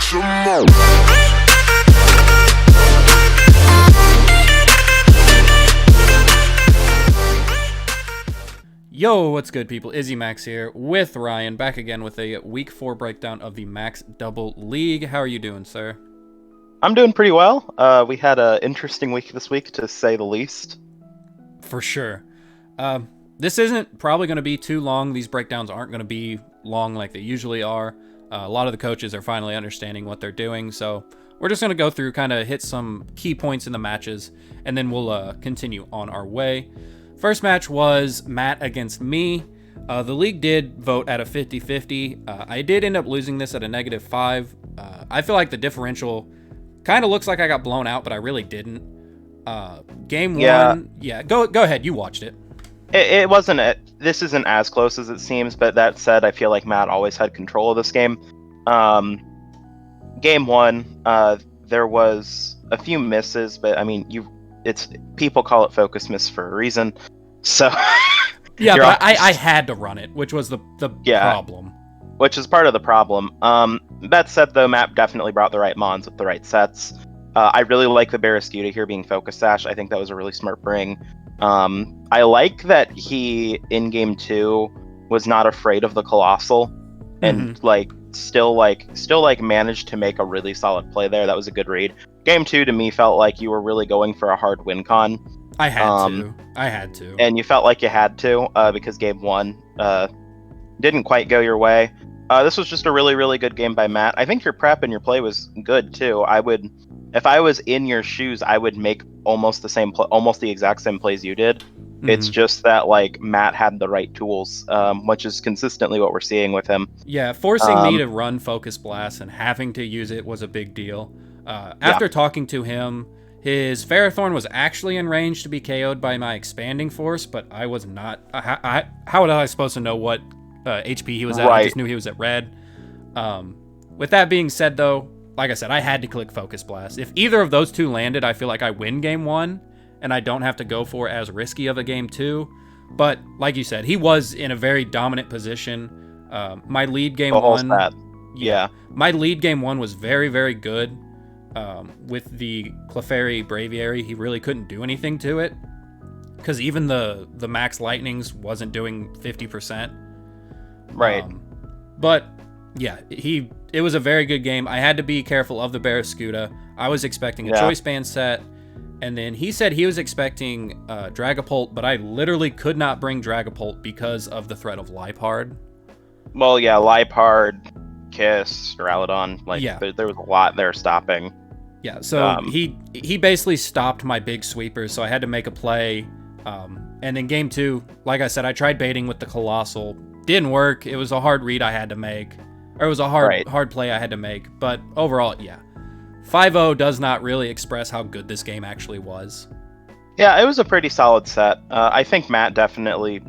some more. Yo, what's good, people? Izzy Max here with Ryan, back again with a Week 4 breakdown of the Max Double League. How are you doing, sir? I'm doing pretty well. We had an interesting week this week, to say the least. For sure. This isn't probably going to be too long. These breakdowns aren't going to be long like they usually are. A lot of the coaches are finally understanding what they're doing, so we're just going to go through, kind of hit some key points in the matches, and then we'll continue on our way. First match was Matt against me. The league did vote at a 50-50. I did end up losing this at a -5. I feel like the differential kind of looks like I got blown out, but I really didn't. Game one, yeah, go ahead. You watched it. It wasn't. This isn't as close as it seems, but that said, I feel like Matt always had control of this game. Game one, there was a few misses, but I mean, it's people call it focus miss for a reason. So yeah, but I had to run it, which was the problem. Which is part of the problem. That said, though, Matt definitely brought the right mons with the right sets. I really like the Barraskewda here being focus sash. I think that was a really smart bring. I like that he in game 2 was not afraid of the Colossal, and still managed to make a really solid play there. That was a good read. Game 2 to me felt like you were really going for a hard win con. I had to. And you felt like you had to, because game 1 didn't quite go your way. This was just a really, really good game by Matt. I think your prep and your play was good too. If I was in your shoes, I would make almost the exact same plays you did. It's just that like Matt had the right tools, which is consistently what we're seeing with him. Yeah, forcing me to run Focus Blast and having to use it was a big deal. After talking to him, his Ferrothorn was actually in range to be KO'd by my Expanding Force, but I was not. How was I supposed to know what HP he was at? I just knew he was at red. With that being said, though, like I said, I had to click Focus Blast. If either of those two landed, I feel like I win game 1, and I don't have to go for as risky of a game 2. But like you said, he was in a very dominant position. My lead game 1... My lead game 1 was very, very good. With the Clefairy Braviary, he really couldn't do anything to it, because even the Max Lightnings wasn't doing 50%. Right. But yeah, it was a very good game. I had to be careful of the Barraskewda. I was expecting a Choice Band set, and then he said he was expecting Dragapult, but I literally could not bring Dragapult because of the threat of Liepard. Well, yeah, Liepard, Kiss, Duraludon, there was a lot there stopping. Yeah, so he basically stopped my big sweepers, so I had to make a play. And then game 2, like I said, I tried baiting with the Colossal. Didn't work. It was a hard read I had to make. Or it was a hard play I had to make. But overall, yeah. 5-0 does not really express how good this game actually was. Yeah, it was a pretty solid set. I think Matt definitely,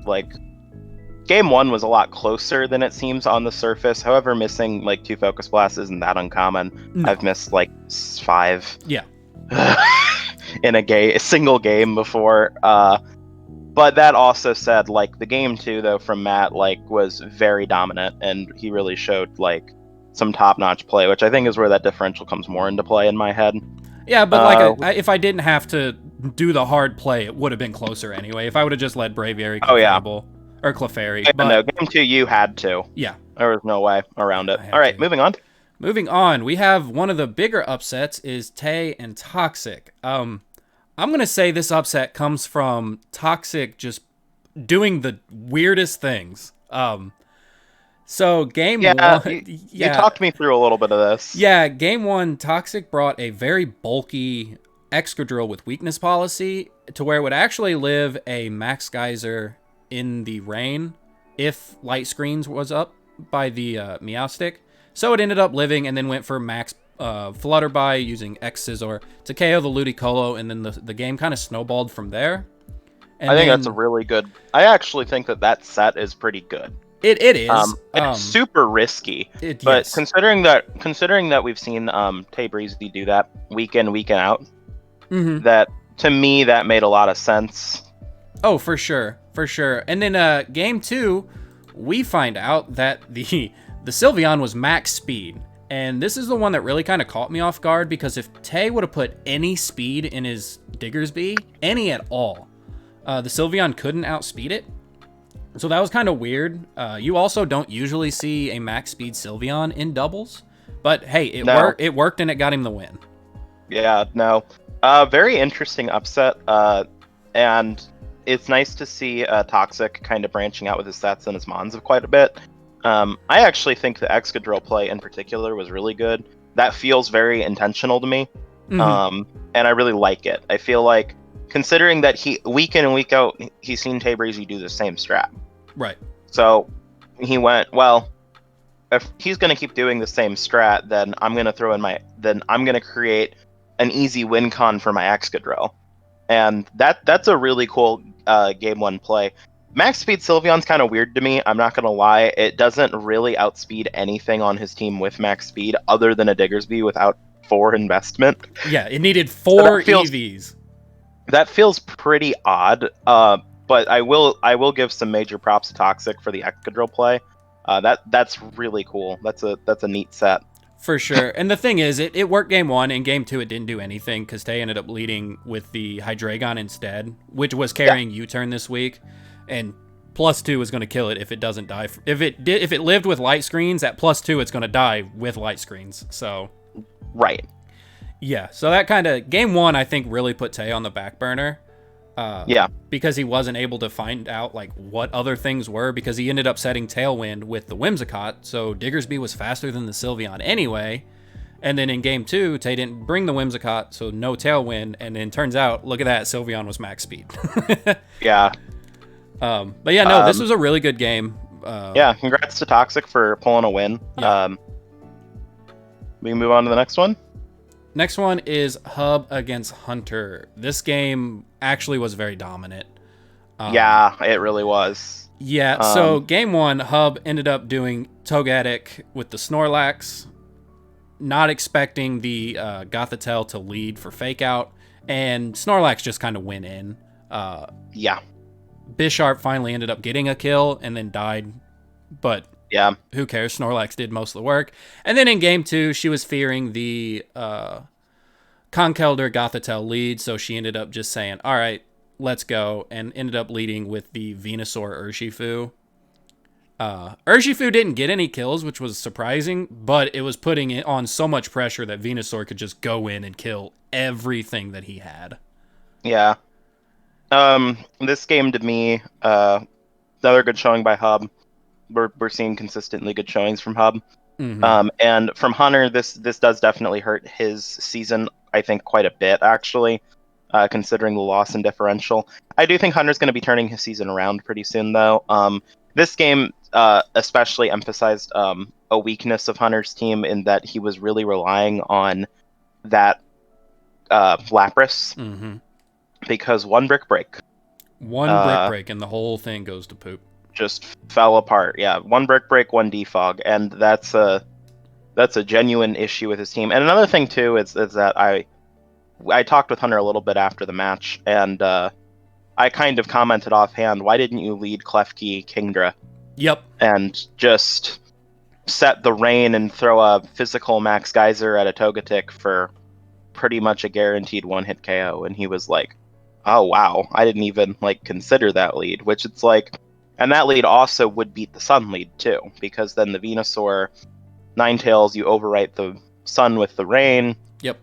game 1 was a lot closer than it seems on the surface. However, missing 2 Focus Blasts isn't that uncommon. No. I've missed 5. Yeah. In a single game before. But that also said, the game 2 though from Matt was very dominant, and he really showed some top-notch play, which I think is where that differential comes more into play in my head. Yeah, but if I didn't have to do the hard play, it would have been closer anyway. If I would have just led Braviary, or Clefairy. But no, game 2 you had to. Yeah. There was no way around it. All right, moving on. Moving on, we have one of the bigger upsets is Tay and Toxic. I'm going to say this upset comes from Toxic just doing the weirdest things. So game 1... You talked me through a little bit of this. Yeah, game 1, Toxic brought a very bulky Excadrill with weakness policy to where it would actually live a Max Geyser in the rain if Light Screens was up by the Meowstic. So it ended up living and then went for Max Flutterby using X-Scissor to KO the Ludicolo, and then the game kind of snowballed from there. And I think that's a really good... I actually think that set is pretty good. It is. It's super risky, but considering that we've seen Tay Breezy do that week in, week out, that to me that made a lot of sense. Oh, for sure. And then game 2, we find out that the Sylveon was max speed, And this is the one that really kind of caught me off guard, because if Tay would have put any speed in his Diggersby, any at all, the Sylveon couldn't outspeed it. So that was kind of weird. You also don't usually see a max speed Sylveon in doubles, but hey, it worked and it got him the win. Yeah, no. Very interesting upset, and it's nice to see Toxic kind of branching out with his stats and his mons quite a bit. I actually think the Excadrill play in particular was really good. That feels very intentional to me, and I really like it. I feel like, considering that he week in and week out, he's seen Taybreezy do the same strat. Right. So he went, well, if he's going to keep doing the same strat, then I'm going to create an easy win con for my Excadrill. And that's a really cool game one play. Max speed Sylveon's kind of weird to me, I'm not going to lie. It doesn't really outspeed anything on his team with max speed other than a Diggersby without 4 investment. Yeah, it needed 4 EVs. That feels pretty odd, but I will give some major props to Toxic for the Excadrill play. That's really cool. That's a neat set. For sure. And the thing is, it worked game 1. In game 2, it didn't do anything because Tay ended up leading with the Hydreigon instead, which was carrying U-turn this week. And +2 is going to kill it if it doesn't die. If it lived with light screens, at +2, it's going to die with light screens. So, right. Yeah. So that kind of game 1, I think, really put Tay on the back burner. Because he wasn't able to find out like what other things were, because he ended up setting Tailwind with the Whimsicott, so Diggersby was faster than the Sylveon anyway. And then in game 2, Tay didn't bring the Whimsicott, so no Tailwind, and then turns out, look at that, Sylveon was max speed. Yeah. But yeah, no, this was a really good game. Yeah, congrats to Toxic for pulling a win. Yeah. We can move on to the next one. Next one is Hub against Hunter. This game actually was very dominant. Yeah, it really was. Yeah, so game 1, Hub ended up doing Togetic with the Snorlax, not expecting the Gothitelle to lead for Fake Out, and Snorlax just kind of went in. Yeah. Bisharp finally ended up getting a kill and then died, but yeah, who cares? Snorlax did most of the work. And then in game 2, she was fearing the Conkeldurr Gothitelle lead, so she ended up just saying, all right, let's go, and ended up leading with the Venusaur Urshifu. Urshifu didn't get any kills, which was surprising, but it was putting it on so much pressure that Venusaur could just go in and kill everything that he had. Yeah. This game to me, another good showing by Hub. We're seeing consistently good showings from Hub. Mm-hmm. And from Hunter, this does definitely hurt his season, I think, quite a bit, actually, considering the loss in differential. I do think Hunter's going to be turning his season around pretty soon, though. This game especially emphasized a weakness of Hunter's team in that he was really relying on that Lapras, because one brick break. One brick break, and the whole thing goes to poop. Just fell apart. Yeah, one brick break, one defog, and that's a genuine issue with his team. And another thing too is that I talked with Hunter a little bit after the match, and I kind of commented offhand, why didn't you lead Klefki Kingdra? Yep. And just set the rain and throw a physical Max Geyser at a Togetic for pretty much a guaranteed one-hit KO. And he was like, oh wow, I didn't even consider that lead, which it's like. And that lead also would beat the Sun lead, too, because then the Venusaur Ninetales, you overwrite the Sun with the Rain. Yep.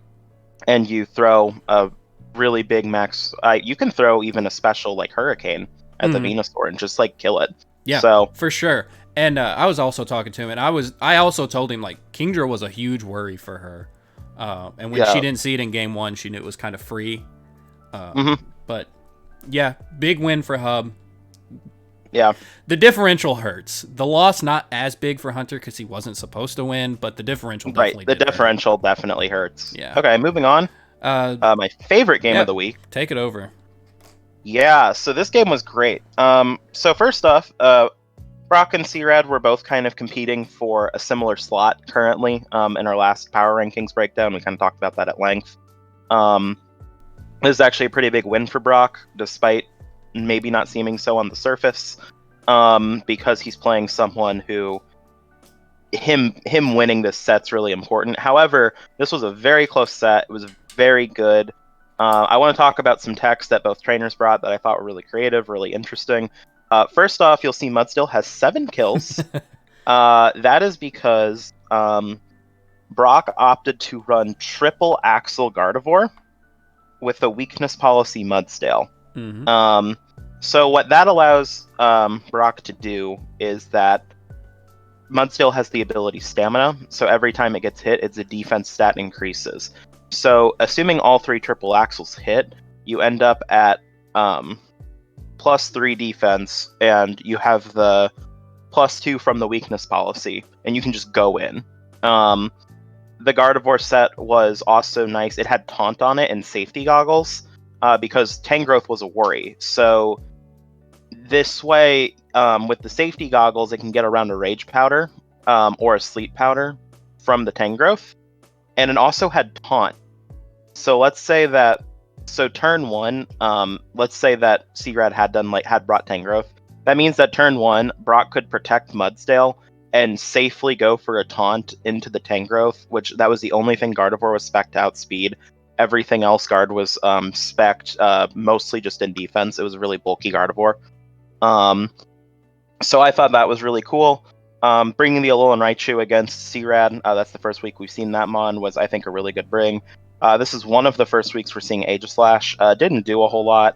And you throw a really big max... you can throw even a special, Hurricane at the Venusaur and just, kill it. Yeah, so, for sure. And I was also talking to him, and I also told him, Kingdra was a huge worry for her. And when she didn't see it in game 1, she knew it was kind of free. But, yeah, big win for Hub. Yeah. The differential hurts. The loss not as big for Hunter because he wasn't supposed to win, but the differential definitely the differential definitely hurts. Yeah. Okay, moving on. My favorite game of the week. Take it over. Yeah, so this game was great. So first off, Brock and Searad were both kind of competing for a similar slot currently in our last Power Rankings breakdown. We kind of talked about that at length. This is actually a pretty big win for Brock, despite maybe not seeming so on the surface, because he's playing someone who him winning this set's really important. However, this was a very close set. It was very good. I want to talk about some techs that both trainers brought that I thought were really creative, really interesting. First off, you'll see Mudstill has 7 kills. That is because Brock opted to run triple Axle Gardevoir with a weakness policy Mudstill. Mm-hmm. So what that allows Brock to do is that Mudstill has the ability Stamina, so every time it gets hit, its defense stat increases. So assuming all 3 triple axles hit, you end up at +3 defense, and you have the +2 from the weakness policy, and you can just go in. The Gardevoir set was also nice. It had Taunt on it and safety goggles, because Tangrowth was a worry. So this way, with the safety goggles, it can get around a Rage Powder or a Sleep Powder from the Tangrowth. And it also had Taunt. So let's say that, turn 1, let's say that Searad had brought Tangrowth. That means that turn 1, Brock could protect Mudstill and safely go for a Taunt into the Tangrowth, which that was the only thing Gardevoir was spec'd outspeed. Everything else Guard was spec'd mostly just in defense. It was a really bulky Gardevoir. So I thought that was really cool. Bringing the Alolan Raichu against Searad, that's the first week we've seen that Mon, was I think a really good bring. This is one of the first weeks we're seeing Aegislash. Didn't do a whole lot.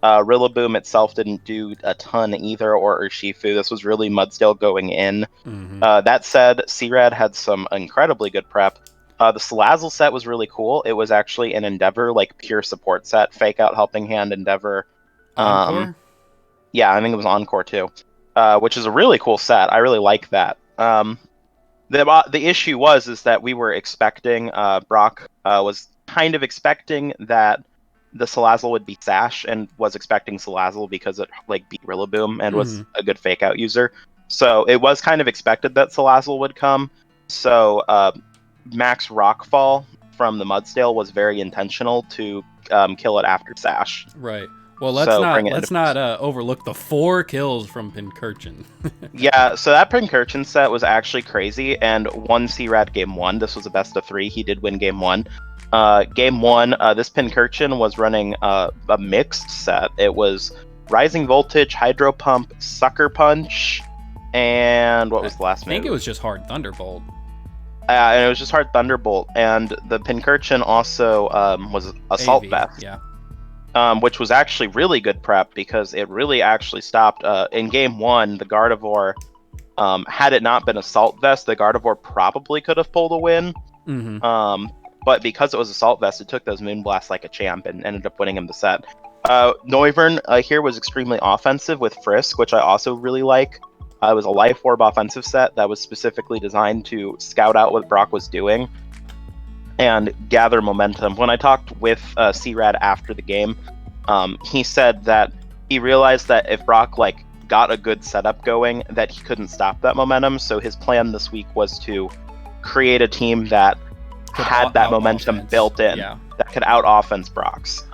Rillaboom itself didn't do a ton either, or Urshifu. This was really Mudstill going in. Mm-hmm. That said, Searad had some incredibly good prep. The Salazzle set was really cool. It was actually an Endeavor, like, pure support set. Fake Out, Helping Hand, Endeavor. Encore? Yeah, I think it was Encore too. Which is a really cool set. I really like that. The issue is that we were expecting, Brock was kind of expecting that the Salazzle would be Sash, and was expecting Salazzle because it beat Rillaboom and was a good fake out user. So it was kind of expected that Salazzle would come. So Max Rockfall from the Mudstill was very intentional to kill it after Sash. Right. Well, let's not overlook the 4 kills from Pincurchin. Yeah, so that Pincurchin set was actually crazy, and won Searad game 1. This was a best of 3. He did win game 1. Game 1, this Pincurchin was running a mixed set. It was Rising Voltage, Hydro Pump, Sucker Punch, and what was the last move? I think it was just Hard Thunderbolt. And it was just Hard Thunderbolt, and the Pincurchin also was Assault AV, Vest. Yeah. Which was actually really good prep, because it really actually stopped. In game 1, the Gardevoir, had it not been Assault Vest, the Gardevoir probably could have pulled a win. Mm-hmm. But because it was Assault Vest, it took those Moonblasts like a champ and ended up winning him the set. Noivern here was extremely offensive with Frisk, which I also really like. It was a Life Orb offensive set that was specifically designed to scout out what Brock was doing and gather momentum. When I talked with Searad after the game, he said that he realized that if Brock got a good setup going, that he couldn't stop that momentum. So his plan this week was to create a team that had that momentum built in, that could out offense Brock's,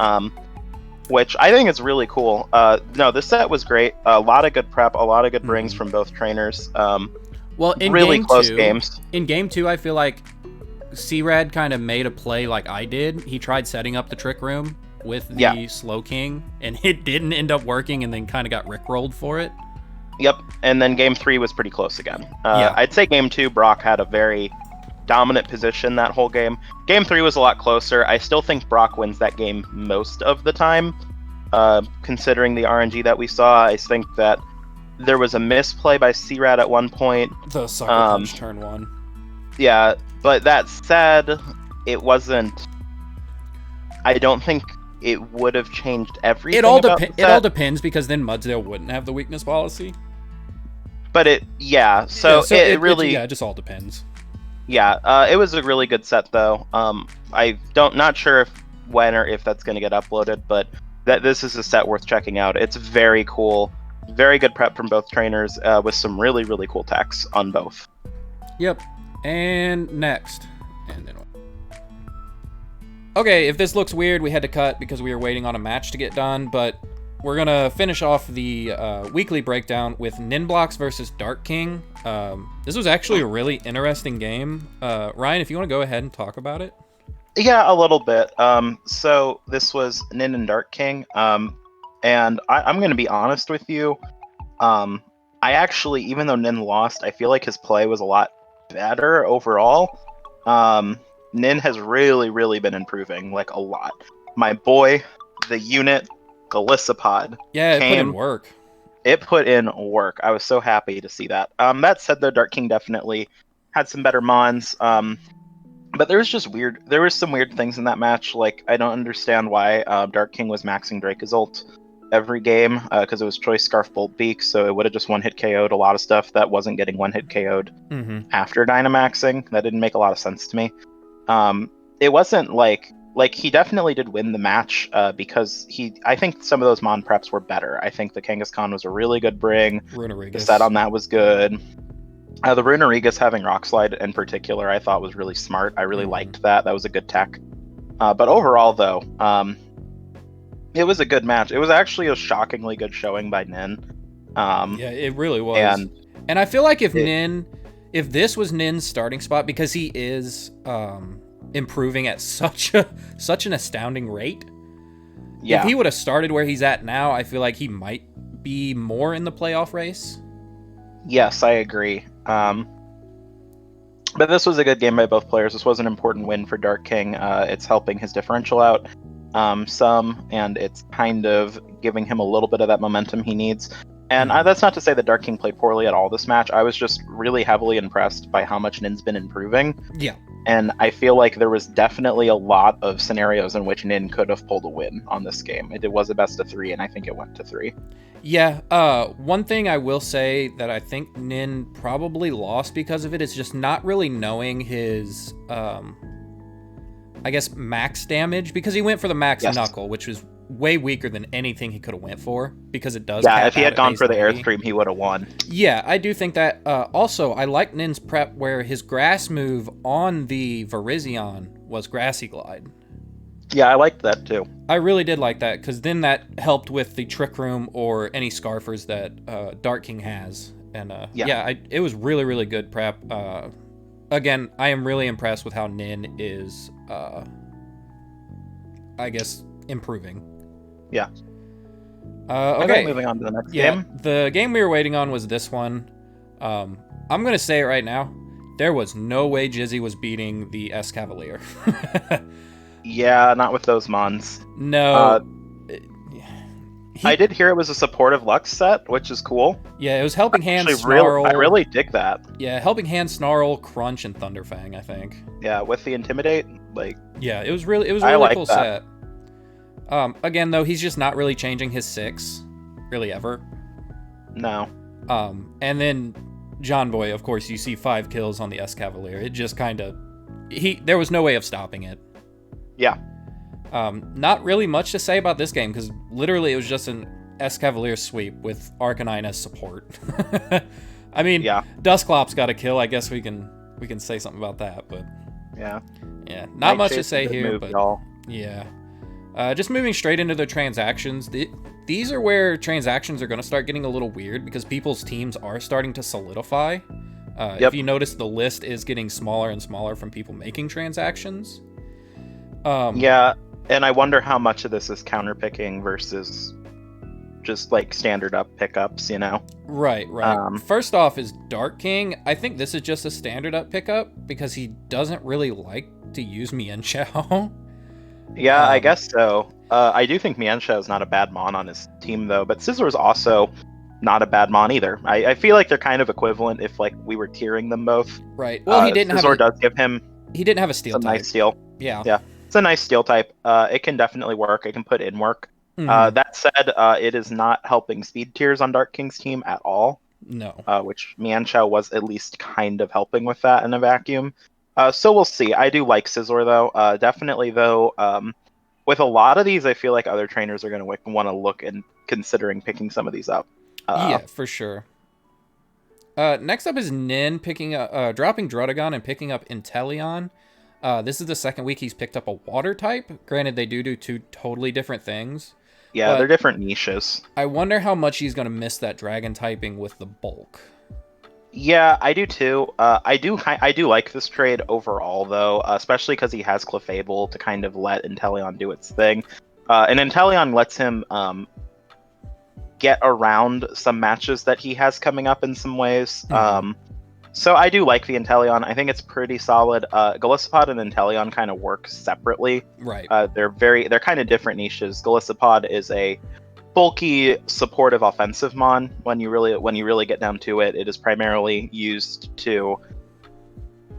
which I think is really cool. No, this set was great. A lot of good prep, a lot of good brings from both trainers. Well, in really game close 2, games. In game 2, I feel like Searad kind of made a play like I did. He tried setting up the Trick Room with the Slow King, and it didn't end up working, and then kind of got rickrolled for it. Yep, and then game 3 was pretty close again. I'd say game 2, Brock had a very dominant position that whole game. Game 3 was a lot closer. I still think Brock wins that game most of the time, considering the RNG that we saw. I think that there was a misplay by Searad at one point. The Sucker Punch turn 1. Yeah, but that said, it wasn't... I don't think it would have changed everything. It all depends, because then Mudstill wouldn't have the weakness policy. But it just all depends. Yeah, it was a really good set though. Not sure when or if that's going to get uploaded, but this is a set worth checking out. It's very cool, very good prep from both trainers, with some really, really cool techs on both. Yep. And next, and then. Okay, if this looks weird, we had to cut because we were waiting on a match to get done, but we're gonna finish off the weekly breakdown with Ninblocks versus Dark King. This was actually a really interesting game. Ryan, if you want to go ahead and talk about it. Yeah, a little bit. So this was Nin and Dark King. And I'm going to be honest with you. I actually, even though Nin lost, I feel like his play was a lot better overall. Nin has really been improving, like, a lot. My boy, the unit, Galissapod, Yeah, it put in work. It put in work. I was so happy to see that. That said, though, Dark King definitely had some better mons. But there was some weird things in that match. Like, I don't understand why Dark King was maxing Drake's ult every game, because it was Choice Scarf Bolt Beak, so it would have just one-hit KO'd a lot of stuff that wasn't getting one-hit KO'd after Dynamaxing. That didn't make a lot of sense to me. It wasn't like he definitely did win the match, because I think some of those mon preps were better. I think the Kangaskhan was a really good bring. Runerigus. The set on that was good. The Runerigus having Rock Slide in particular, I thought was really smart. I really liked that. That was a good tech. But overall, though, it was a good match. It was actually a shockingly good showing by Nin. Yeah, it really was. And I feel like if this was Nin's starting spot, because he is improving at such an astounding rate. Yeah. If he would have started where he's at now, I feel like he might be more in the playoff race. Yes, I agree. But this was a good game by both players. This was an important win for Dark King. It's helping his differential out some, and it's kind of giving him a little bit of that momentum he needs. And that's not to say that Dark King played poorly at all this match. I was just really heavily impressed by how much Nin's been improving. Yeah. And I feel like there was definitely a lot of scenarios in which Nin could have pulled a win on this game. It was a best of 3, and I think it went to 3. Yeah, one thing I will say that I think Nin probably lost because of it is just not really knowing his, I guess, max damage, because he went for the max Knuckle, which was way weaker than anything he could have went for, because it does. Yeah, if he had gone for the Airstream, he would have won. Yeah, I do think that. Also, I like Nin's prep where his grass move on the Virizion was Grassy Glide. Yeah, I liked that too. I really did like that, because then that helped with the Trick Room or any Scarfers that Dark King has. And it was really good prep. Again, I am really impressed with how Nin is, I guess, improving. Yeah. Okay, moving on to the next game. The game we were waiting on was this one. I'm going to say it right now. There was no way Jizzy was beating the S Cavalier. Yeah, not with those mons. No. I did hear it was a supportive Lux set, which is cool. Yeah, it was Helping Hand, Snarl. I really dig that. Yeah, Helping Hand, Snarl, Crunch, and Thunderfang, I think. Yeah, with the Intimidate, like. Yeah, it was a really cool set. Again, though, he's just not really changing his 6, really ever. No. And then John Boy, of course, you see 5 kills on the S Cavalier. It just kind of, there was no way of stopping it. Yeah. Not really much to say about this game, because literally it was just an S Cavalier sweep with Arcanine as support. I mean, Dusclops got a kill. I guess we can say something about that, but yeah, not much to say here. But yeah, just moving straight into the transactions. These are where transactions are going to start getting a little weird, because people's teams are starting to solidify. If you notice, the list is getting smaller and smaller from people making transactions. Yeah, and I wonder how much of this is counterpicking versus just like standard up pickups, you know? Right. First off is Dark King. I think this is just a standard up pickup, because he doesn't really like to use Mienshao. Yeah, I guess so. I do think Mienshao is not a bad mon on his team, though, but Scizor is also not a bad mon either. I feel like they're kind of equivalent if like we were tiering them both. Right. Well, he didn't Scizor does give him. He didn't have a steel type. Nice steel. Yeah. It's a nice steel type. It can definitely work. It can put in work. That said, it is not helping speed tiers on Dark King's team at all. No. Which Mienshao was at least kind of helping with that in a vacuum. So we'll see. I do like Scizor, though. Definitely, though, with a lot of these, I feel like other trainers are going to want to look and considering picking some of these up. Yeah, for sure. Next up is Nin dropping Druddigon and picking up Inteleon. This is the second week he's picked up a water type. Granted, they do 2 totally different things. Yeah, they're different niches. I wonder how much he's going to miss that dragon typing with the bulk. Yeah, I do too. I do like this trade overall, though, especially because he has Clefable to kind of let Inteleon do its thing. And Inteleon lets him get around some matches that he has coming up in some ways. So I do like the Inteleon. I think it's pretty solid. Golisopod and Inteleon kind of work separately. Right. They're kind of different niches. Golisopod is a bulky, supportive offensive mon. When you really get down to it, it is primarily used to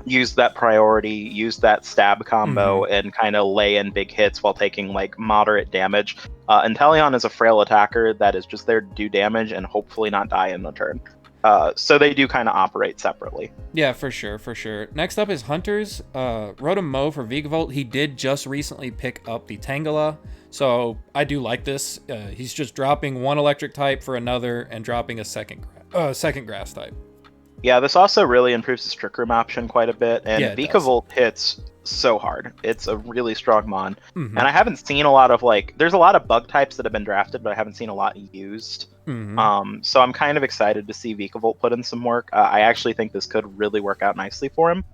use that priority, use that stab combo, and kind of lay in big hits while taking like moderate damage. Inteleon is a frail attacker that is just there to do damage and hopefully not die in the turn. So they do kind of operate separately. Yeah, for sure. Next up is Hunters. Rotom Mo for Vigavolt. He did just recently pick up the Tangela, so I do like this. He's just dropping one electric type for another and dropping a second grass type. Yeah, this also really improves his Trick Room option quite a bit, and Yeah, Vigavolt hits so hard. It's a really strong mon, and I haven't seen a lot of there's a lot of bug types that have been drafted, but I haven't seen a lot used. So I'm kind of excited to see Vigavolt put in some work. I actually think this could really work out nicely for him.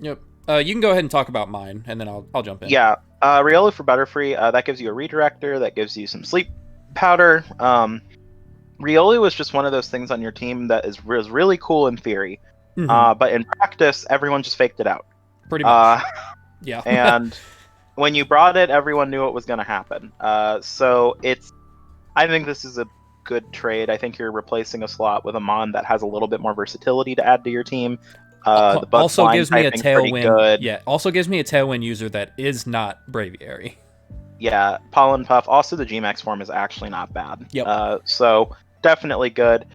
Yep. You can go ahead and talk about mine, and then I'll jump in. Yeah, Riolu for Butterfree. That gives you a redirector. That gives you some sleep powder. Riolu was just one of those things on your team that was really cool in theory, but in practice, everyone just faked it out. Pretty much. Yeah. And when you brought it, everyone knew it was going to happen. So I think this is a good trade. I think you're replacing a slot with a mon that has a little bit more versatility to add to your team. The also gives me a Tailwind. Good. Yeah. Also gives me a Tailwind user that is not Braviary. Yeah, Pollen Puff. Also, the Gmax form is actually not bad. Yep. So definitely good.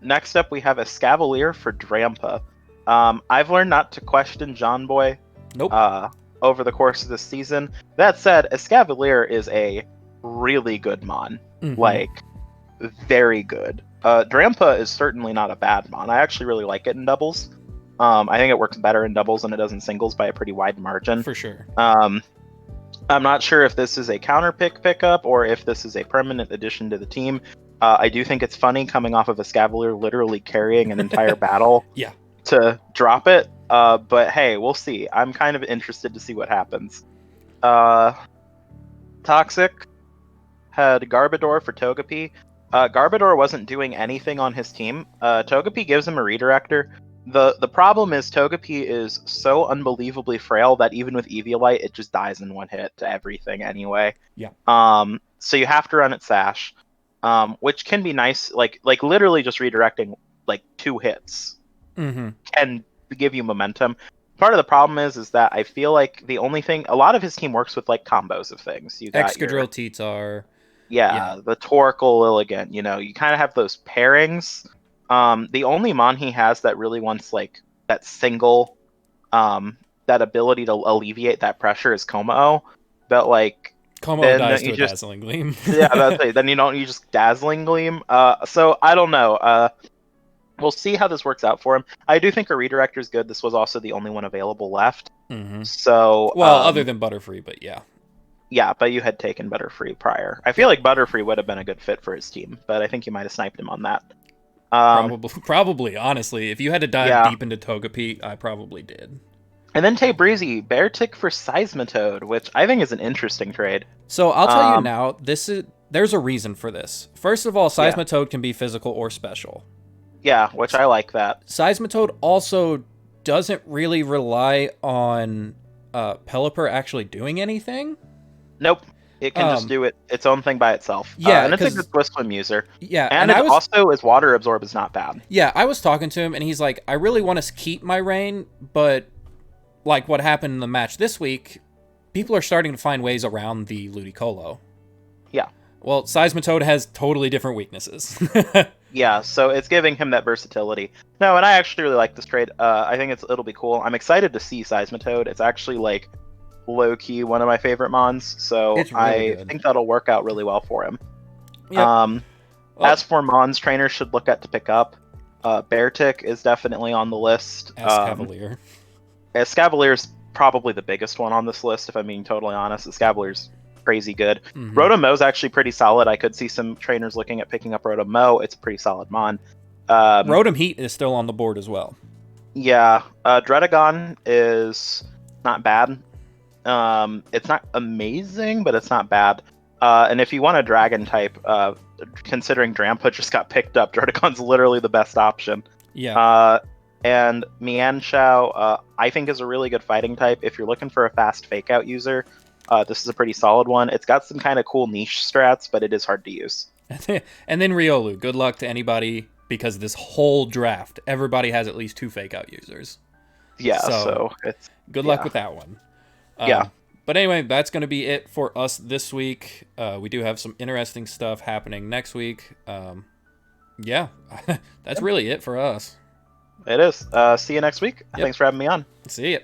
Next up, we have a Cavalier for Drampa. I've learned not to question John Boy. Nope. Over the course of this season. That said, Escavalier is a really good mon. Very good. Drampa is certainly not a bad mon. I actually really like it in doubles. I think it works better in doubles than it does in singles by a pretty wide margin. For sure. I'm not sure if this is a counter pickup or if this is a permanent addition to the team. I do think it's funny coming off of Escavalier literally carrying an entire battle to drop it. But hey, we'll see. I'm kind of interested to see what happens. Toxic had Garbodor for Togepi. Garbodor wasn't doing anything on his team. Togepi gives him a redirector. The problem is Togepi is so unbelievably frail that even with Eviolite, it just dies in one hit to everything anyway. Yeah. So you have to run it Sash, which can be nice. Like literally just redirecting like 2 hits can give you momentum. Part of the problem is that I feel like the only thing a lot of his team works with like combos of things. You got Excadrill, Titar. Yeah, the Torkoal, Lilligant. You know, you kind of have those pairings. The only mon he has that really wants like that single, that ability to alleviate that pressure is Komao. But like Komao dies to a Dazzling Gleam. Yeah, that's it. Then you just Dazzling Gleam. So I don't know. We'll see how this works out for him. I do think a redirector is good. This was also the only one available left. So other than Butterfree, but yeah. Yeah, but you had taken Butterfree prior. I feel like Butterfree would have been a good fit for his team, but I think you might have sniped him on that. Probably, honestly. If you had to dive deep into Togepi, I probably did. And then Breezy, Beartic for Seismitoad, which I think is an interesting trade. So I'll tell you now, there's a reason for this. First of all, Seismitoad can be physical or special. Yeah, which I like that. Seismitoad also doesn't really rely on Pelipper actually doing anything. Nope. It can just do its own thing by itself. Yeah, and it's a good Twist Swim user. Yeah, and it also is Water Absorb is not bad. Yeah, I was talking to him, and he's like, I really want to keep my Rain, but like what happened in the match this week, people are starting to find ways around the Ludicolo. Yeah. Well, Seismitoad has totally different weaknesses. Yeah, so it's giving him that versatility. No, and I actually really like this trade. I think it'll be cool. I'm excited to see Seismitoad. It's actually like low-key one of my favorite mons, so really I think that'll work out really well for him. Yep. As for mons trainers should look at to pick up, Beartic is definitely on the list. Escavalier. Escavalier's probably the biggest one on this list, if I'm being totally honest. Escavalier's crazy good. Mm-hmm. Rotom-Mo's actually pretty solid. I could see some trainers looking at picking up Rotom-Mo. It's a pretty solid mon. Rotom Heat is still on the board as well. Yeah, Dredagon is not bad. It's not amazing, but it's not bad. And if you want a dragon type, considering Drampa just got picked up, Dredagon's literally the best option. Yeah. And Mienshao, I think is a really good fighting type. If you're looking for a fast fake out user, this is a pretty solid one. It's got some kind of cool niche strats, but it is hard to use. And then Riolu. Good luck to anybody, because this whole draft, everybody has at least 2 fake out users. Yeah, so it's good luck with that one. Yeah. But anyway, that's going to be it for us this week. We do have some interesting stuff happening next week. Yeah, that's really it for us. It is. See you next week. Yep. Thanks for having me on. See ya.